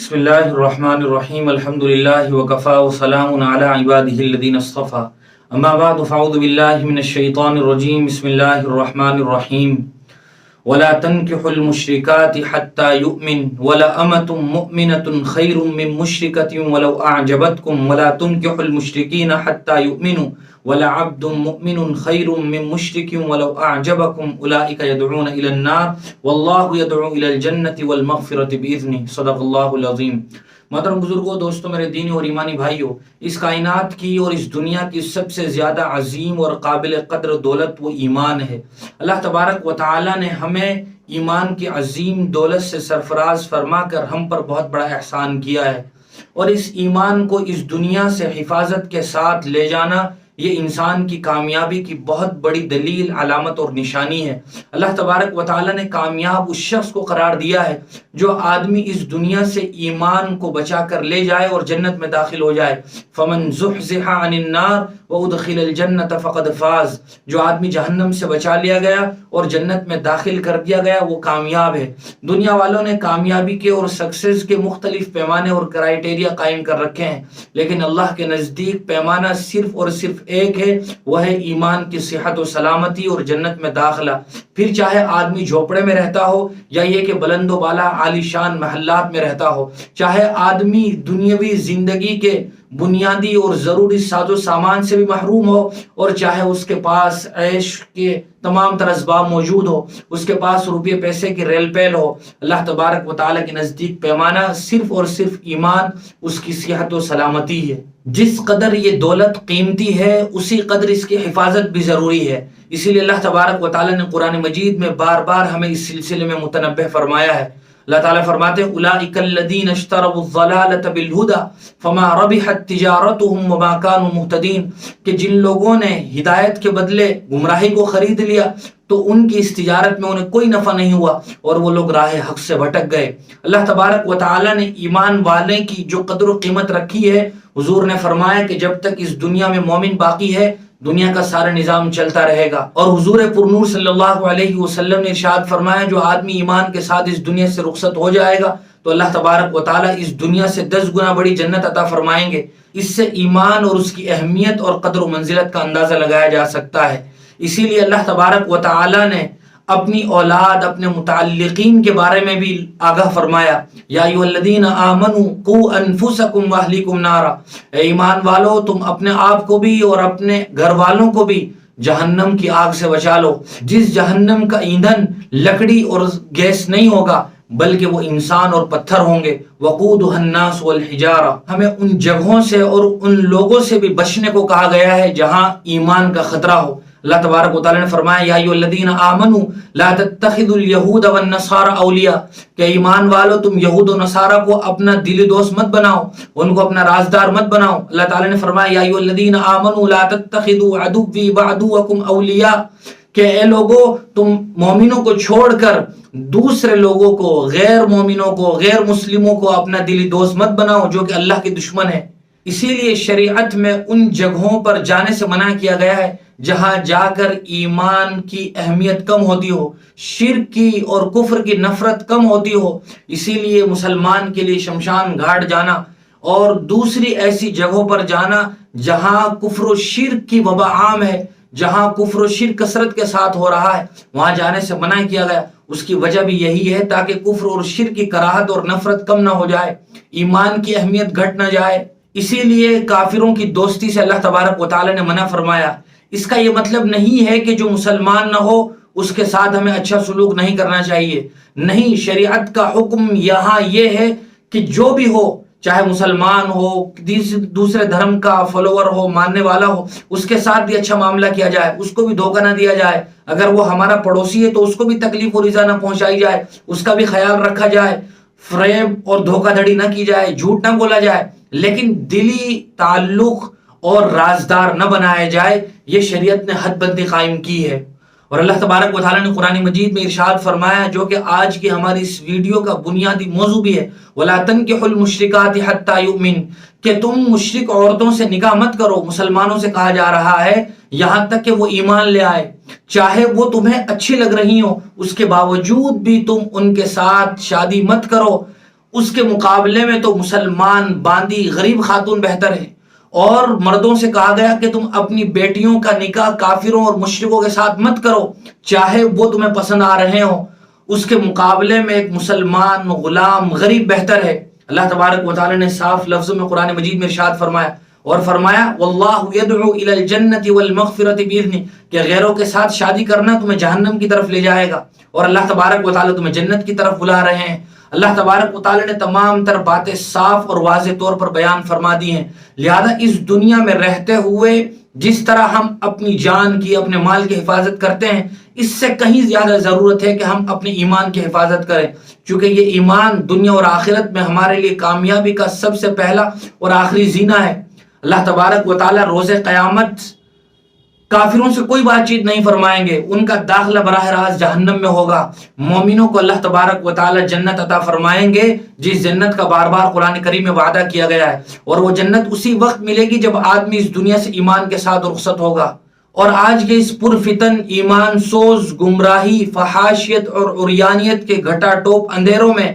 بسم الله الرحمن الرحيم الحمد لله وكفى وسلام على عباده الذين اصطفى أما بعد فأعوذ بالله من الشيطان الرجيم بسم الله الرحمن الرحيم ولا تنكحوا المشركات حتى يؤمن ولا أمة مؤمنة خير من مشركة ولو أعجبتكم ولا تنكحوا المشركين حتى يؤمنوا ولا عبد مؤمن خير من مشرك ولو أعجبكم أولئك يدعون إلى النار والله يدعو إلى الجنة والمغفرة بإذنه صدق اللہ العظیم۔ محترم بزرگوں، دوستوں، میرے دینی اور ایمانی بھائیوں، اس کائنات کی اور اس دنیا کی سب سے زیادہ عظیم اور قابل قدر دولت وہ ایمان ہے۔ اللہ تبارک و تعالی نے ہمیں ایمان کی عظیم دولت سے سرفراز فرما کر ہم پر بہت بڑا احسان کیا ہے، اور اس ایمان کو اس دنیا سے حفاظت کے ساتھ لے جانا یہ انسان کی کامیابی کی بہت بڑی دلیل، علامت اور نشانی ہے۔ اللہ تبارک و تعالی نے کامیاب اس شخص کو قرار دیا ہے جو آدمی اس دنیا سے ایمان کو بچا کر لے جائے اور جنت میں داخل ہو جائے۔ فمن زحزح عن النار وادخل الجنت فقد فاز، جو آدمی جہنم سے بچا لیا گیا اور جنت میں داخل کر دیا گیا وہ کامیاب ہے۔ دنیا والوں نے کامیابی کے اور سکسیس کے مختلف پیمانے اور کرائیٹیریا قائم کر رکھے ہیں، لیکن اللہ کے نزدیک پیمانہ صرف اور صرف ایک ہے، وہ ہے ایمان کی صحت و سلامتی اور جنت میں داخلہ۔ پھر چاہے آدمی جھوپڑے میں رہتا ہو یا یہ کہ بلند و بالا عالی شان محلات میں رہتا ہو، چاہے آدمی دنیاوی زندگی کے بنیادی اور ضروری ساز و سامان سے بھی محروم ہو، اور چاہے اس کے پاس عیش کے تمام تر اسباب موجود ہو، اس کے پاس روپے پیسے کی ریل پیل ہو، اللہ تبارک و تعالی کے نزدیک پیمانہ صرف اور صرف ایمان، اس کی صحت و سلامتی ہے۔ جس قدر یہ دولت قیمتی ہے اسی قدر اس کی حفاظت بھی ضروری ہے، اسی لیے اللہ تبارک و تعالی نے قرآن مجید میں بار بار ہمیں اس سلسلے میں متنبہ فرمایا ہے۔ اللہ تعالیٰ فرماتے ہیں اولئک الذین اشتروا الضلالۃ بالہدی فما ربحت تجارتهم وما كانوا مہتدین، کہ جن لوگوں نے ہدایت کے بدلے گمراہی کو خرید لیا تو ان کی اس تجارت میں انہیں کوئی نفع نہیں ہوا اور وہ لوگ راہ حق سے بھٹک گئے۔ اللہ تبارک و تعالیٰ نے ایمان والے کی جو قدر و قیمت رکھی ہے، حضور نے فرمایا کہ جب تک اس دنیا میں مومن باقی ہے دنیا کا سارا نظام چلتا رہے گا، اور حضور پرنور صلی اللہ علیہ وسلم نے ارشاد فرمایا جو آدمی ایمان کے ساتھ اس دنیا سے رخصت ہو جائے گا تو اللہ تبارک و تعالیٰ اس دنیا سے 10 گنا بڑی جنت عطا فرمائیں گے۔ اس سے ایمان اور اس کی اہمیت اور قدر و منزلت کا اندازہ لگایا جا سکتا ہے۔ اسی لیے اللہ تبارک و تعالیٰ نے اپنی اولاد، اپنے متعلقین کے بارے میں بھی آگاہ فرمایا، یا ایھا الذین آمنوا قوا انفسکم واہلیکم نارا، اے ایمان والو تم اپنے آپ کو بھی اور اپنے گھر والوں کو بھی جہنم کی آگ سے بچا لو، جس جہنم کا ایندھن لکڑی اور گیس نہیں ہوگا بلکہ وہ انسان اور پتھر ہوں گے۔ وقودھا الناس والحجارہ، ہمیں ان جگہوں سے اور ان لوگوں سے بھی بچنے کو کہا گیا ہے جہاں ایمان کا خطرہ ہو۔ اللہ تبارک و تعالی نے فرمایا یا ایھا الذین آمنوا لا تتخذوا اليہود والنصارى اولیاء، کہ ایمان والو تم یہود و نصارہ کو اپنا دلی دوست مت بناؤ، ان کو اپنا رازدار مت بناؤ۔ اللہ تعالی نے فرمایا یا ایھا الذین آمنوا لا تتخذوا عدوی وعدوکم اولیاء، کہ اے لوگو تم مومنوں کو چھوڑ کر دوسرے لوگوں کو، غیر مومنوں کو، غیر مسلموں کو اپنا دلی دوست مت بناؤ جو کہ اللہ کے دشمن ہے۔ اسی لیے شریعت میں ان جگہوں پر جانے سے منع کیا گیا ہے جہاں جا کر ایمان کی اہمیت کم ہوتی ہو، شرک کی اور کفر کی نفرت کم ہوتی ہو۔ اسی لیے مسلمان کے لیے شمشان گھاٹ جانا اور دوسری ایسی جگہوں پر جانا جہاں کفر و شرک کی وبا عام ہے، جہاں کفر و شرک کثرت کے ساتھ ہو رہا ہے، وہاں جانے سے منع کیا گیا۔ اس کی وجہ بھی یہی ہے تاکہ کفر اور شرک کی کراہت اور نفرت کم نہ ہو جائے، ایمان کی اہمیت گھٹ نہ جائے۔ اسی لیے کافروں کی دوستی سے اللہ تبارک و تعالی نے منع فرمایا۔ اس کا یہ مطلب نہیں ہے کہ جو مسلمان نہ ہو اس کے ساتھ ہمیں اچھا سلوک نہیں کرنا چاہیے، نہیں، شریعت کا حکم یہاں یہ ہے کہ جو بھی ہو، چاہے مسلمان ہو، دوسرے دھرم کا فالوور ہو، ماننے والا ہو، اس کے ساتھ بھی اچھا معاملہ کیا جائے، اس کو بھی دھوکہ نہ دیا جائے۔ اگر وہ ہمارا پڑوسی ہے تو اس کو بھی تکلیف اور ایذا نہ پہنچائی جائے، اس کا بھی خیال رکھا جائے، فریب اور دھوکہ دھڑی نہ کی جائے، جھوٹ نہ بولا جائے، لیکن دلی تعلق اور رازدار نہ بنایا جائے، یہ شریعت نے حد بندی قائم کی ہے۔ اور اللہ تبارک و تعالیٰ نے قرآن مجید میں ارشاد فرمایا جو کہ آج کی ہماری اس ویڈیو کا بنیادی موضوع بھی ہے، وَلَا تَنْكِحُوا الْمُشْرِكَاتِ حَتَّى يُؤْمِنْ، کہ تم مشرک عورتوں سے نکاح مت کرو۔ مسلمانوں سے کہا جا رہا ہے یہاں تک کہ وہ ایمان لے آئے، چاہے وہ تمہیں اچھی لگ رہی ہوں اس کے باوجود بھی تم ان کے ساتھ شادی مت کرو، اس کے مقابلے میں تو مسلمان باندی غریب خاتون بہتر ہے۔ اور مردوں سے کہا گیا کہ تم اپنی بیٹیوں کا نکاح کافروں اور مشرکوں کے ساتھ مت کرو، چاہے وہ تمہیں پسند آ رہے ہوں، اس کے مقابلے میں ایک مسلمان غلام غریب بہتر ہے۔ اللہ تبارک و تعالی نے صاف لفظوں میں قرآن مجید میں ارشاد فرمایا، اور فرمایا واللہ یدعو الی الجنۃ والمغفرۃ باذنہ، کہ غیروں کے ساتھ شادی کرنا تمہیں جہنم کی طرف لے جائے گا، اور اللہ تبارک و تعالی تمہیں جنت کی طرف بلا رہے ہیں۔ اللہ تبارک و تعالی نے تمام تر باتیں صاف اور واضح طور پر بیان فرما دی ہیں، لہذا اس دنیا میں رہتے ہوئے جس طرح ہم اپنی جان کی، اپنے مال کی حفاظت کرتے ہیں، اس سے کہیں زیادہ ضرورت ہے کہ ہم اپنے ایمان کی حفاظت کریں، چونکہ یہ ایمان دنیا اور آخرت میں ہمارے لیے کامیابی کا سب سے پہلا اور آخری زینہ ہے۔ اللہ تبارک و تعالی روز قیامت کافروں سے کوئی بات چیت نہیں فرمائیں گے، ان کا داخلہ براہ راست جہنم میں ہوگا۔ مومنوں کو اللہ تبارک و تعالی جنت عطا فرمائیں گے، جس جنت کا بار بار قرآن کریم میں وعدہ کیا گیا ہے، اور وہ جنت اسی وقت ملے گی جب آدمی اس دنیا سے ایمان کے ساتھ رخصت ہوگا۔ اور آج کے اس پرفتن ایمان سوز گمراہی، فحاشیت اور عریانیت کے گھٹا ٹوپ اندھیروں میں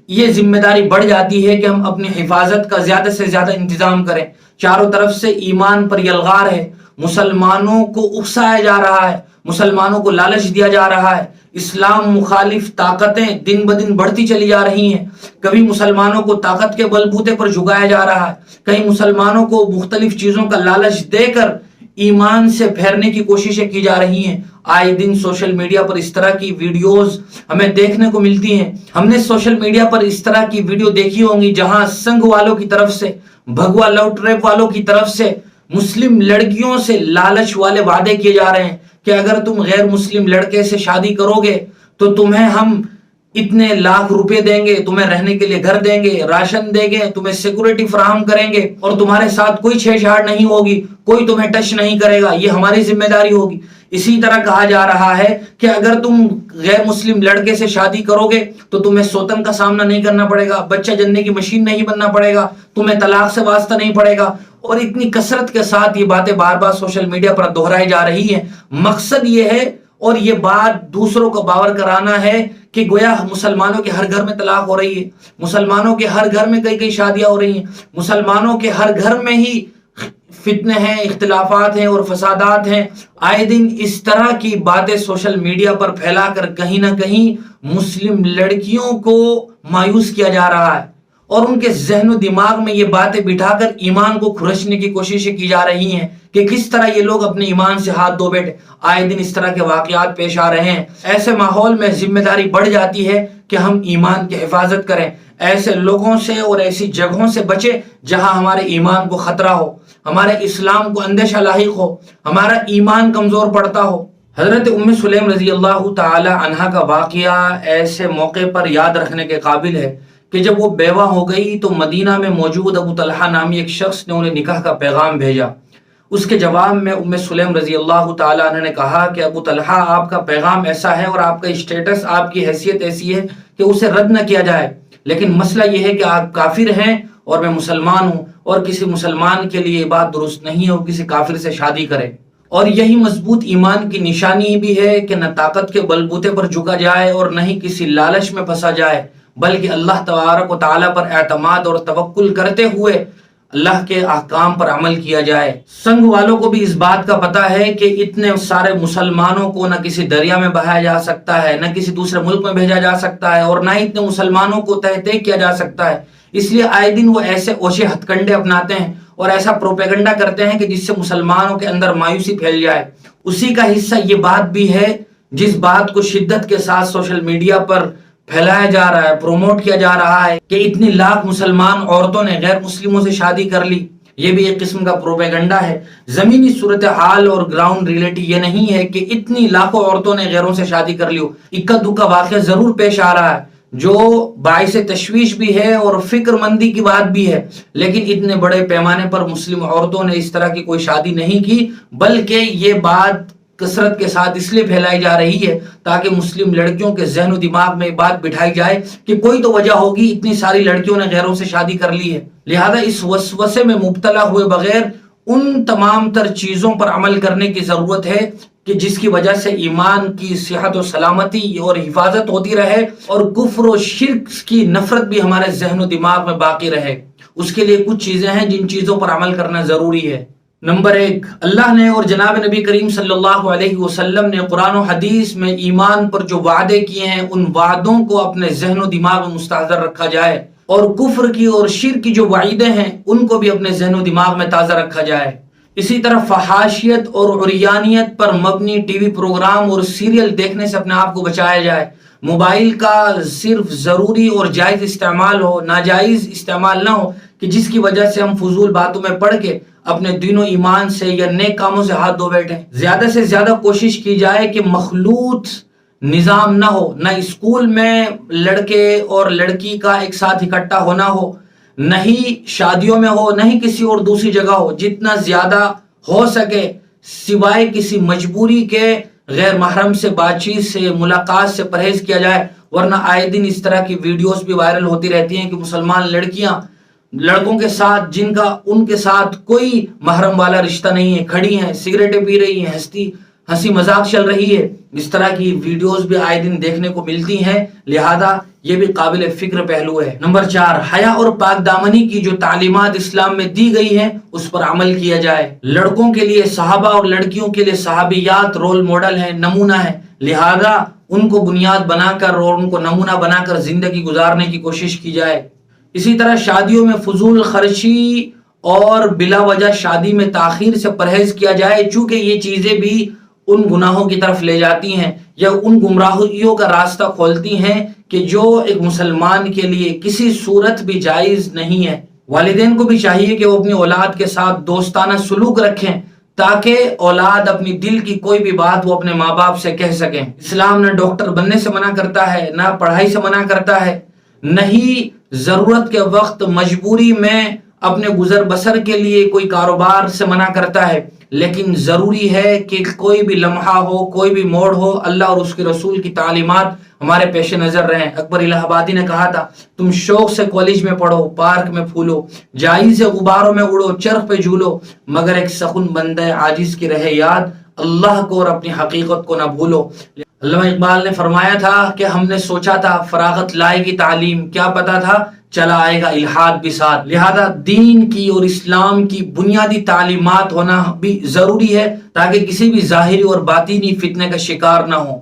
یہ ذمہ داری بڑھ جاتی ہے کہ ہم اپنی حفاظت کا زیادہ سے زیادہ انتظام کریں۔ چاروں طرف سے ایمان پر یلغار ہے، مسلمانوں کو اکسایا جا رہا ہے، مسلمانوں کو لالچ دیا جا رہا ہے، اسلام مخالف طاقتیں دن بدن بڑھتی چلی جا رہی ہیں، کبھی مسلمانوں کو طاقت کے بلبوتے پر جھکایا جا رہا ہے، کہیں مسلمانوں کو مختلف چیزوں کا لالچ دے کر ایمان سے پھیرنے کی کوششیں کی جا رہی ہیں۔ آئے دن سوشل میڈیا پر اس طرح کی ویڈیوز ہمیں دیکھنے کو ملتی ہیں۔ ہم نے سوشل میڈیا پر اس طرح کی ویڈیو دیکھی ہوں گی جہاں سنگ والوں کی طرف سے، بھگوا لو ٹریپ والوں کی طرف سے مسلم لڑکیوں سے لالچ والے وعدے کیے جا رہے ہیں کہ اگر تم غیر مسلم لڑکے سے شادی کرو گے تو تمہیں ہم اتنے لاکھ روپے دیں گے، تمہیں رہنے کے لیے گھر دیں گے، راشن دیں گے، تمہیں سیکورٹی فراہم کریں گے، اور تمہارے ساتھ کوئی چھیڑ چھاڑ نہیں ہوگی، کوئی تمہیں ٹچ نہیں کرے گا، یہ ہماری ذمہ داری ہوگی۔ اسی طرح کہا جا رہا ہے کہ اگر تم غیر مسلم لڑکے سے شادی کرو گے تو تمہیں سوتن کا سامنا نہیں کرنا پڑے گا، بچہ جننے کی مشین نہیں بننا پڑے گا، تمہیں طلاق سے واسطہ نہیں پڑے گا، اور اتنی کثرت کے ساتھ یہ باتیں بار بار سوشل میڈیا پر دہرائی جا رہی ہیں۔ مقصد یہ ہے، اور یہ بات دوسروں کو باور کرانا ہے کہ گویا مسلمانوں کے ہر گھر میں طلاق ہو رہی ہے، مسلمانوں کے ہر گھر میں کئی شادیاں ہو رہی ہیں، مسلمانوں کے ہر گھر میں ہی فتنے ہیں، اختلافات ہیں اور فسادات ہیں۔ آئے دن اس طرح کی باتیں سوشل میڈیا پر پھیلا کر کہیں نہ کہیں مسلم لڑکیوں کو مایوس کیا جا رہا ہے، اور ان کے ذہن و دماغ میں یہ باتیں بٹھا کر ایمان کو کھرچنے کی کوششیں کی جا رہی ہیں کہ کس طرح یہ لوگ اپنے ایمان سے ہاتھ دھو بیٹھے۔ آئے دن اس طرح کے واقعات پیش آ رہے ہیں۔ ایسے ماحول میں ذمہ داری بڑھ جاتی ہے کہ ہم ایمان کی حفاظت کریں، ایسے لوگوں سے اور ایسی جگہوں سے بچیں جہاں ہمارے ایمان کو خطرہ ہو، ہمارے اسلام کو اندیشہ لاحق ہو، ہمارا ایمان کمزور پڑتا ہو۔ حضرت ام سلیم رضی اللہ تعالی عنہا کا واقعہ ایسے موقع پر یاد رکھنے کے قابل ہے کہ جب وہ بیوہ ہو گئی تو مدینہ میں موجود ابو طلحہ نامی ایک شخص نے انہیں نکاح کا پیغام بھیجا۔ اس کے جواب میں ام سلیم رضی اللہ تعالی عنہ نے کہا کہ ابو طلحہ، آپ کا پیغام ایسا ہے اور آپ کا اسٹیٹس، آپ کی حیثیت ایسی ہے کہ اسے رد نہ کیا جائے، لیکن مسئلہ یہ ہے کہ آپ کافر ہیں اور میں مسلمان ہوں، اور کسی مسلمان کے لیے یہ بات درست نہیں ہے اور کسی کافر سے شادی کرے۔ اور یہی مضبوط ایمان کی نشانی بھی ہے کہ نہ طاقت کے بلبوتے پر جھکا جائے اور نہ ہی کسی لالچ میں پھنسا جائے، بلکہ اللہ تبارک و تعالیٰ پر اعتماد اور توکل کرتے ہوئے اللہ کے احکام پر عمل کیا جائے۔ سنگ والوں کو بھی اس بات کا پتہ ہے کہ اتنے سارے مسلمانوں کو نہ کسی دریا میں بہایا جا سکتا ہے، نہ کسی دوسرے ملک میں بھیجا جا سکتا ہے، اور نہ ہی اتنے مسلمانوں کو تہہ کیا جا سکتا ہے۔ اس لیے آئے دن وہ ایسے اوچھے ہتھ کنڈے اپناتے ہیں اور ایسا پروپیگنڈا کرتے ہیں کہ جس سے مسلمانوں کے اندر مایوسی پھیل جائے۔ اسی کا حصہ یہ بات بھی ہے جس بات کو شدت کے ساتھ سوشل میڈیا پر پھیلایا جا رہا ہے، پروموٹ کیا جا رہا ہے کہ اتنی لاکھ مسلمان عورتوں نے غیر مسلموں سے شادی کر لی۔ یہ بھی ایک قسم کا پروپیگنڈا ہے۔ زمینی صورتحال اور گراؤنڈ ریئلٹی یہ نہیں ہے کہ اتنی لاکھوں عورتوں نے غیروں سے شادی کر لی ہو۔ اکا دکا واقعہ ضرور پیش آ رہا ہے جو باعث تشویش بھی ہے اور فکر مندی کی بات بھی ہے، لیکن اتنے بڑے پیمانے پر مسلم عورتوں نے اس طرح کی کوئی شادی نہیں کی، بلکہ یہ بات کثرت کے ساتھ اس لیے پھیلائی جا رہی ہے تاکہ مسلم لڑکیوں کے ذہن و دماغ میں بات بٹھائی جائے کہ کوئی تو وجہ ہوگی، اتنی ساری لڑکیوں نے غیروں سے شادی کر لی ہے، لہذا اس وسوسے میں مبتلا ہوئے بغیر ان تمام تر چیزوں پر عمل کرنے کی ضرورت ہے کہ جس کی وجہ سے ایمان کی صحت و سلامتی اور حفاظت ہوتی رہے اور کفر و شرک کی نفرت بھی ہمارے ذہن و دماغ میں باقی رہے۔ اس کے لیے کچھ چیزیں ہیں جن چیزوں پر عمل کرنا ضروری ہے۔ نمبر 1، اللہ نے اور جناب نبی کریم صلی اللہ علیہ وسلم نے قرآن و حدیث میں ایمان پر جو وعدے کیے ہیں ان وعدوں کو اپنے ذہن و دماغ میں مستحضر رکھا جائے، اور کفر کی اور شرک کی جو وعیدیں ہیں ان کو بھی اپنے ذہن و دماغ میں تازہ رکھا جائے۔ اسی طرح فحاشیت اور عریانیت پر مبنی ٹی وی پروگرام اور سیریل دیکھنے سے اپنے آپ کو بچایا جائے۔ موبائل کا صرف ضروری اور جائز استعمال ہو، ناجائز استعمال نہ ہو کہ جس کی وجہ سے ہم فضول باتوں میں پڑھ کے اپنے دین و ایمان سے یا نیک کاموں سے ہاتھ دھو بیٹھیں۔ زیادہ سے زیادہ کوشش کی جائے کہ مخلوط نظام نہ ہو، نہ اسکول میں لڑکے اور لڑکی کا ایک ساتھ اکٹھا ہونا ہو، نہ ہی شادیوں میں ہو، نہ ہی کسی اور دوسری جگہ ہو۔ جتنا زیادہ ہو سکے سوائے کسی مجبوری کے غیر محرم سے بات چیت سے، ملاقات سے پرہیز کیا جائے، ورنہ آئے دن اس طرح کی ویڈیوز بھی وائرل ہوتی رہتی ہیں کہ مسلمان لڑکیاں لڑکوں کے ساتھ جن کا ان کے ساتھ کوئی محرم والا رشتہ نہیں ہے کھڑی ہیں، سگریٹیں پی رہی ہیں، ہنسی مذاق چل رہی ہے۔ اس طرح کی ویڈیوز بھی آئے دن دیکھنے کو ملتی ہیں، لہذا یہ بھی قابل فکر پہلو ہے۔ نمبر 4، حیا اور پاک دامنی کی جو تعلیمات اسلام میں دی گئی ہیں اس پر عمل کیا جائے۔ لڑکوں کے لیے صحابہ اور لڑکیوں کے لیے صحابیات رول ماڈل ہیں، نمونہ ہیں، لہذا ان کو بنیاد بنا کر اور ان کو نمونہ بنا کر زندگی گزارنے کی کوشش کی جائے۔ اسی طرح شادیوں میں فضول خرچی اور بلا وجہ شادی میں تاخیر سے پرہیز کیا جائے، چونکہ یہ چیزیں بھی ان گناہوں کی طرف لے جاتی ہیں یا ان گمراہیوں کا راستہ کھولتی ہیں کہ جو ایک مسلمان کے لیے کسی صورت بھی جائز نہیں ہے۔ والدین کو بھی چاہیے کہ وہ اپنی اولاد کے ساتھ دوستانہ سلوک رکھیں تاکہ اولاد اپنی دل کی کوئی بھی بات وہ اپنے ماں باپ سے کہہ سکیں۔ اسلام نہ ڈاکٹر بننے سے منع کرتا ہے، نہ پڑھائی سے منع کرتا ہے، نہ ہی ضرورت کے وقت مجبوری میں اپنے گزر بسر کے لیے کوئی کاروبار سے منع کرتا ہے، لیکن ضروری ہے کہ کوئی بھی لمحہ ہو، کوئی بھی موڑ ہو، اللہ اور اس کے رسول کی تعلیمات ہمارے پیش نظر رہیں۔ اکبر الہ آبادی نے کہا تھا، تم شوق سے کالج میں پڑھو، پارک میں پھولو، جائی سے غباروں میں اڑو، چرخ پہ جھولو، مگر ایک سخن بندہ عاجز کی رہے یاد، اللہ کو اور اپنی حقیقت کو نہ بھولو۔ علامہ اقبال نے فرمایا تھا کہ ہم نے سوچا تھا فراغت لائے گی تعلیم، کیا پتا تھا چلا آئے گا الحاد بھی ساتھ۔ لہذا دین کی اور اسلام کی بنیادی تعلیمات ہونا بھی ضروری ہے تاکہ کسی بھی ظاہری اور باطینی فتنے کا شکار نہ ہو،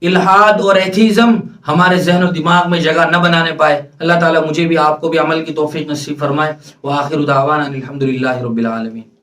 الحاد اور ایتھیزم ہمارے ذہن و دماغ میں جگہ نہ بنانے پائے۔ اللہ تعالیٰ مجھے بھی آپ کو بھی عمل کی توفیق نصیب فرمائے۔ وآخر دعوانا الحمدللہ رب العالمین۔